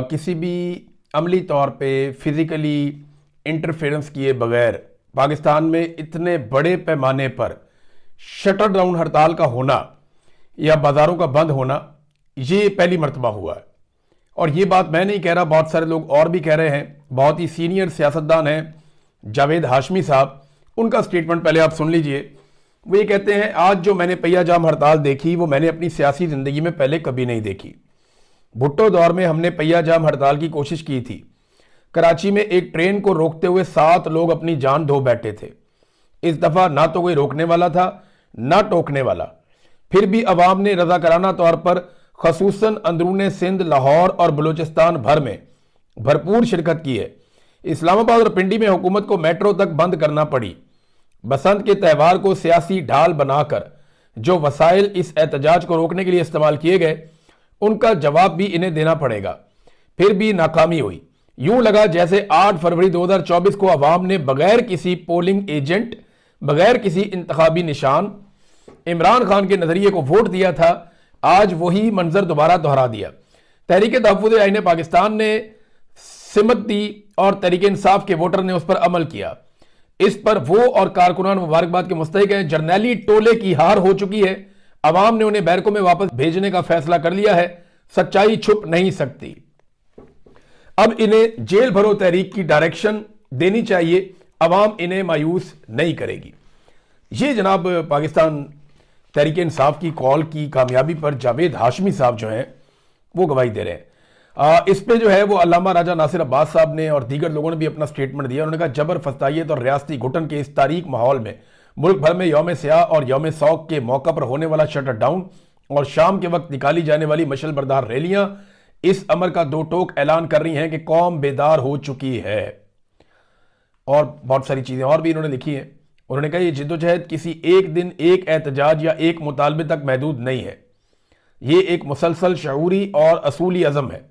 किसी भी अमली तौर पे फिजिकली इंटरफेरेंस किए बगैर पाकिस्तान में इतने बड़े पैमाने पर शटर डाउन हड़ताल का होना या बाजारों का बंद होना, ये पहली मर्तबा हुआ है। और ये बात मैं नहीं कह रहा, बहुत सारे लोग और भी कह रहे हैं। बहुत ही सीनियर सियासतदान हैं जावेद हाशमी साहब, उनका स्टेटमेंट पहले आप सुन लीजिए। वो ये कहते हैं, आज जो मैंने पहिया जाम हड़ताल देखी वो मैंने अपनी सियासी जिंदगी में पहले कभी नहीं देखी। भुट्टो दौर में हमने पहिया जाम हड़ताल की कोशिश की थी। कराची में एक ट्रेन को रोकते हुए 7 लोग अपनी जान धो बैठे थे। इस दफा ना तो कोई रोकने वाला था ना टोकने वाला, फिर भी अवाम ने रजाकाराना तौर पर खसूसन अंदरूने सिंध, लाहौर और बलूचिस्तान भर में भरपूर शिरकत की है। इस्लामाबाद और पिंडी में हुकूमत को मेट्रो तक बंद करना पड़ी। बसंत के त्यौहार को सियासी ढाल बनाकर जो वसाइल इस एहतजाज को रोकने के लिए इस्तेमाल किए गए, उनका जवाब भी इन्हें देना पड़ेगा। फिर भी नाकामी हुई। यूं लगा जैसे 8 फरवरी 2024 को अवाम ने बगैर किसी पोलिंग एजेंट, बगैर किसी इंतखाबी निशान इमरान खान के नजरिए को वोट दिया था। आज वही मंजर दोबारा दोहरा दिया। तहरीक तहफ़्फ़ुज़ आईन पाकिस्तान ने सिमत दी और तहरीक इंसाफ के वोटर ने उस पर अमल किया। इस पर वो और कारकुनान मुबारकबाद के मुस्तहिक हैं। जर्नैली टोले की हार हो चुकी है। अवाम ने उन्हें बैरकों में वापस भेजने का फैसला कर लिया है। सच्चाई छुप नहीं सकती। अब इन्हें जेल भरो तहरीक की डायरेक्शन देनी चाहिए। अवाम इन्हें मायूस नहीं करेगी। ये जनाब पाकिस्तान तहरीक इंसाफ की कॉल की कामयाबी पर जावेद हाशमी साहब जो हैं वो गवाही दे रहे हैं। इस पे जो है वो अल्लामा राजा नासिर अब्बास साहब ने और दीगर लोगों ने भी अपना स्टेटमेंट दिया। उन्होंने कहा, जबर, फस्तायत और रियासती घुटन के इस तारीक माहौल में मुल्क भर में यौम स्याह और यौम शौक के मौका पर होने वाला शटर डाउन और शाम के वक्त निकाली जाने वाली मशल बरदार रैलियां इस अमर का दो टोक ऐलान कर रही हैं कि कौम बेदार हो चुकी है। और बहुत सारी चीजें और भी इन्होंने लिखी हैं। उन्होंने कहा, यह जिद्दोजहद किसी एक दिन, एक एहतजाज या एक मुतालबे तक महदूद नहीं है। ये एक मुसलसल शऊरी और असूली अज़म है।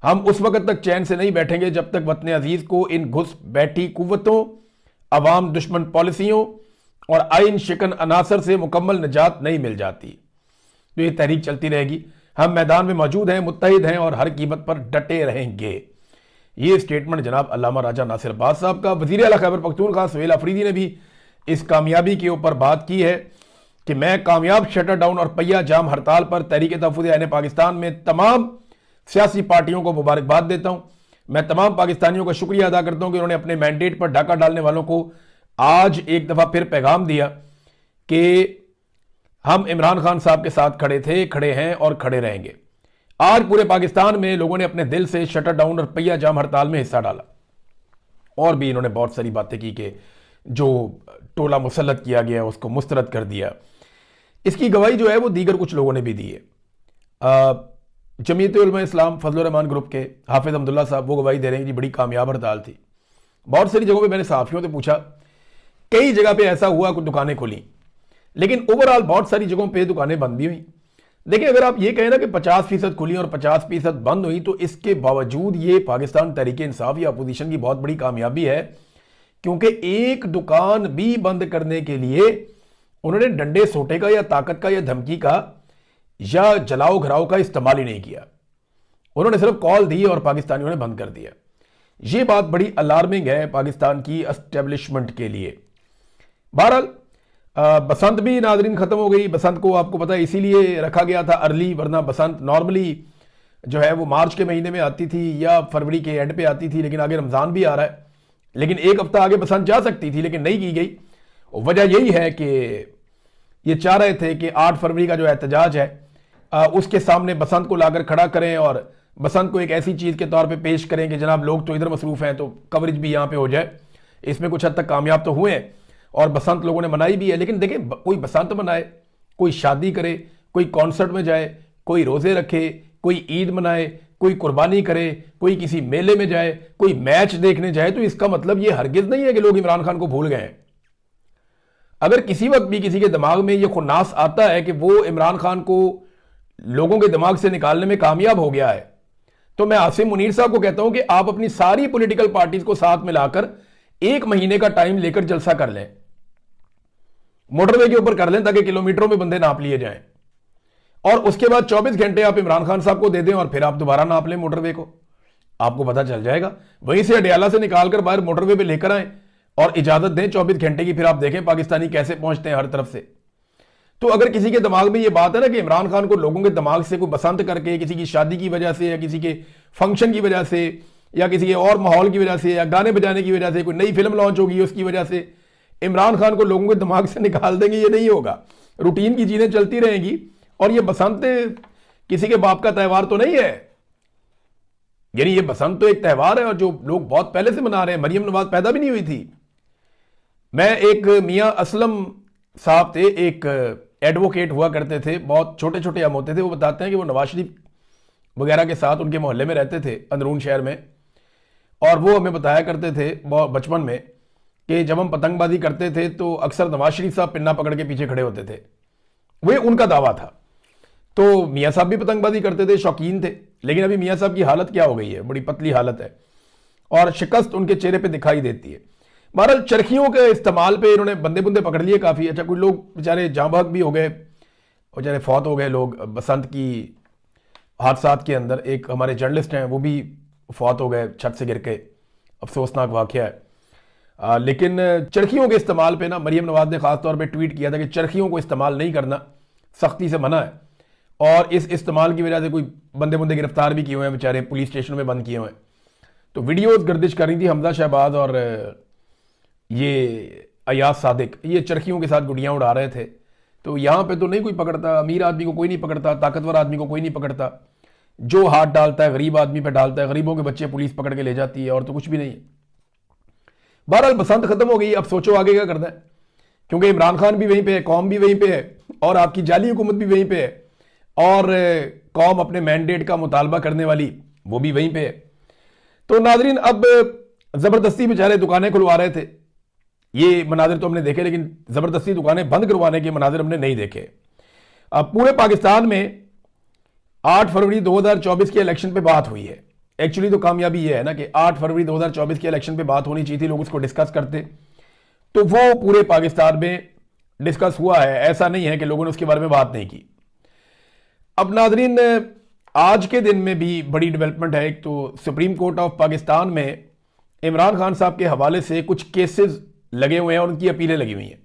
हम उस वक्त तक चैन से नहीं बैठेंगे जब तक वतन अजीज को इन घुस बैठी कुव्वतों, अवाम दुश्मन पॉलिसियों और आइन शिकन अनासर से मुकम्मल निजात नहीं मिल जाती। तो ये तहरीक चलती रहेगी। हम मैदान में मौजूद हैं, मुत्तहिद हैं और हर कीमत पर डटे रहेंगे। ये स्टेटमेंट जनाब अल्लामा राजा नासिर अब्बास साहब का। वज़ीर आला खैबर पख्तूनख्वा सुहेल अफरीदी ने भी इस कामयाबी के ऊपर बात की है कि मैं कामयाब शटर डाउन और पहिया जाम हड़ताल पर तहरीक तहफ़्फ़ुज़ आईन पाकिस्तान में तमाम सियासी पार्टियों को मुबारकबाद देता हूं। मैं तमाम पाकिस्तानियों का शुक्रिया अदा करता हूं कि उन्होंने अपने मैंडेट पर डाका डालने वालों को आज एक दफा फिर पैगाम दिया कि हम इमरान खान साहब के साथ खड़े थे, खड़े हैं और खड़े रहेंगे। आज पूरे पाकिस्तान में लोगों ने अपने दिल से शटर डाउन और पहिया जाम हड़ताल में हिस्सा डाला। और भी इन्होंने बहुत सारी बातें की कि जो टोला मुसल्लत किया गया उसको मुस्तरद कर दिया। इसकी गवाही जो है वो दीगर कुछ लोगों ने भी दी है। जमीयत उलमा इस्लाम फजल रहमान ग्रुप के हाफिज अब्दुल्ला साहब वो गवाही दे रहे हैं कि बड़ी कामयाब हड़ताल थी। बहुत सारी जगहों पे मैंने सहाफियों से पूछा, कई जगह पे ऐसा हुआ कुछ दुकानें खुली, लेकिन ओवरऑल बहुत सारी जगहों पे दुकानें बंद भी हुई। देखिए, अगर आप ये कहें ना कि 50% खुली और 50% बंद हुई, तो इसके बावजूद ये पाकिस्तान तहरीक इंसाफ या अपोजिशन की बहुत बड़ी कामयाबी है, क्योंकि एक दुकान भी बंद करने के लिए उन्होंने डंडे सोटे का या ताकत का या धमकी का या जलाओ घराओ का इस्तेमाल ही नहीं किया। उन्होंने सिर्फ कॉल दी और पाकिस्तानियों ने बंद कर दिया। यह बात बड़ी अलार्मिंग है पाकिस्तान की एस्टेब्लिशमेंट के लिए। बहरहाल बसंत भी नाजरीन खत्म हो गई। बसंत को आपको पता है इसीलिए रखा गया था अर्ली, वरना बसंत नॉर्मली जो है वो मार्च के महीने में आती थी या फरवरी के एंड पे आती थी, लेकिन आगे रमजान भी आ रहा है, लेकिन एक हफ्ता आगे बसंत जा सकती थी, लेकिन नहीं की गई। वजह यही है कि ये चाह रहे थे कि 8 फरवरी का जो एहतजाज है उसके सामने बसंत को लाकर खड़ा करें और बसंत को एक ऐसी चीज के तौर पे पेश करें कि जनाब लोग तो इधर मसरूफ हैं तो कवरेज भी यहां पे हो जाए। इसमें कुछ हद तक कामयाब तो हुए हैं और बसंत लोगों ने मनाई भी है। लेकिन देखें, कोई बसंत मनाए, कोई शादी करे, कोई कॉन्सर्ट में जाए, कोई रोजे रखे, कोई ईद मनाए, कोई कुर्बानी करे, कोई किसी मेले में जाए, कोई मैच देखने जाए, तो इसका मतलब ये हरगिज नहीं है कि लोग इमरान खान को भूल गए हैं। अगर किसी वक्त भी किसी के दिमाग में यह खुन्नास आता है कि वो इमरान खान को लोगों के दिमाग से निकालने में कामयाब हो गया है, तो मैं आसिम मुनीर साहब को कहता हूं कि आप अपनी सारी पॉलिटिकल पार्टीज को साथ मिलाकर 1 महीने का टाइम लेकर जलसा कर लें, मोटरवे के ऊपर कर लें, ताकि किलोमीटरों में बंदे नाप लिए जाएं, और उसके बाद 24 घंटे आप इमरान खान साहब को दे दें और फिर आप दोबारा नाप लें मोटरवे को। आपको पता चल जाएगा। वहीं से अडयाला से निकालकर बाहर मोटरवे पे लेकर आए और इजाजत दें 24 घंटे की, फिर आप देखें पाकिस्तानी कैसे पहुंचते हैं हर तरफ से। तो अगर किसी के दिमाग में ये बात है ना कि इमरान खान को लोगों के दिमाग से कोई बसंत करके, किसी की शादी की वजह से या किसी के फंक्शन की वजह से या किसी के और माहौल की वजह से या गाने बजाने की वजह से, कोई नई फिल्म लॉन्च होगी उसकी वजह से इमरान खान को लोगों के दिमाग से निकाल देंगे, ये नहीं होगा। रूटीन की चीजें चलती रहेंगी। और ये बसंत किसी के बाप का त्यौहार तो नहीं है, यानी ये बसंत तो एक त्यौहार है और जो लोग बहुत पहले से मना रहे हैं। मरियम नवाज पैदा भी नहीं हुई थी। मैं एक मियां असलम साहब थे, एक एडवोकेट हुआ करते थे, बहुत छोटे छोटे हम होते थे। वो बताते हैं कि वो नवाज शरीफ वगैरह के साथ उनके मोहल्ले में रहते थे अंदरून शहर में, और वो हमें बताया करते थे बचपन में कि जब हम पतंगबाजी करते थे तो अक्सर नवाज शरीफ साहब पिन्ना पकड़ के पीछे खड़े होते थे। वही उनका दावा था। तो मियाँ साहब भी पतंगबाजी करते थे, शौकीन थे, लेकिन अभी मियाँ साहब की हालत क्या हो गई है, बड़ी पतली हालत है और शिकस्त उनके चेहरे पे दिखाई देती है। बहरहाल चरखियों के इस्तेमाल पे इन्होंने बंदे बुंदे पकड़ लिए काफ़ी। अच्छा, कुछ लोग बेचारे जाँ बहक भी हो गए, बेचारे फौत हो गए लोग बसंत की हादसात के अंदर। एक हमारे जर्नलिस्ट हैं वो भी फौत हो गए छत से गिर के, अफसोसनाक वाक़या है। लेकिन चरखियों के इस्तेमाल पे ना मरियम नवाज ने ख़ास तौर पे ट्वीट किया था कि चरखियों को इस्तेमाल नहीं करना, सख्ती से मना है। और इस इस्तेमाल की वजह से कोई बंदे बुंदे गिरफ्तार भी किए हुए हैं, बेचारे पुलिस स्टेशन में बंद किए हुए हैं। तो वीडियोज़ गर्दिश कर रही थी हमजा शहबाज और ये अयाज सादिक, ये चरखियों के साथ गुड़ियाँ उड़ा रहे थे। तो यहाँ पे तो नहीं कोई पकड़ता, अमीर आदमी को कोई नहीं पकड़ता, ताकतवर आदमी को कोई नहीं पकड़ता। जो हाथ डालता है गरीब आदमी पे डालता है, गरीबों के बच्चे पुलिस पकड़ के ले जाती है, और तो कुछ भी नहीं है। बहरहाल बसंत खत्म हो गई, अब सोचो आगे क्या करना है, क्योंकि इमरान खान भी वहीं पे है, कौम भी वहीं पे है और आपकी जाली हुकूमत भी वहीं पे है, और कौम अपने मैंडेट का मुतालबा करने वाली वो भी वहीं पे है। तो नाजरीन, अब जबरदस्ती बेचारे दुकानें खुलवा रहे थे। ये मनाजिर तो हमने देखे, लेकिन जबरदस्ती दुकानें बंद करवाने के मनाजिर हमने नहीं देखे। अब पूरे पाकिस्तान में 8 फरवरी 2024 के इलेक्शन पे बात हुई है। एक्चुअली तो कामयाबी ये है ना कि 8 फरवरी 2024 के इलेक्शन पे बात होनी चाहिए थी, लोग उसको डिस्कस करते, तो वो पूरे पाकिस्तान में डिस्कस हुआ है। ऐसा नहीं है कि लोगों ने उसके बारे में बात नहीं की। अब नाजरीन, आज के दिन में भी बड़ी डेवलपमेंट है। एक तो सुप्रीम कोर्ट ऑफ पाकिस्तान में इमरान खान साहब के हवाले से कुछ केसेस लगे हुए हैं और उनकी अपीलें लगी हुई हैं।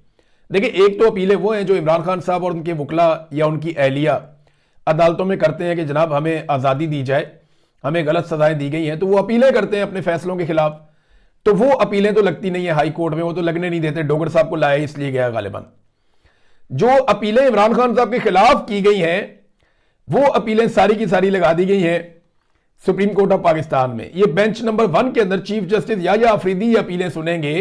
देखिए, एक तो अपीलें वो हैं जो इमरान खान साहब और उनके वकला या उनकी अहलिया अदालतों में करते हैं कि जनाब हमें आज़ादी दी जाए, हमें गलत सजाएं दी गई हैं, तो वो अपीलें करते हैं अपने फैसलों के खिलाफ। तो वो अपीलें तो लगती नहीं है हाई कोर्ट में, वो तो लगने नहीं देते। डोगर साहब को लाया इसलिए गया गालिबन। जो अपीलें इमरान खान साहब के खिलाफ की गई हैं वो अपीलें सारी की सारी लगा दी गई हैं सुप्रीम कोर्ट ऑफ पाकिस्तान में। ये बेंच नंबर 1 के अंदर चीफ जस्टिस याह्या अफरीदी ये अपीलें सुनेंगे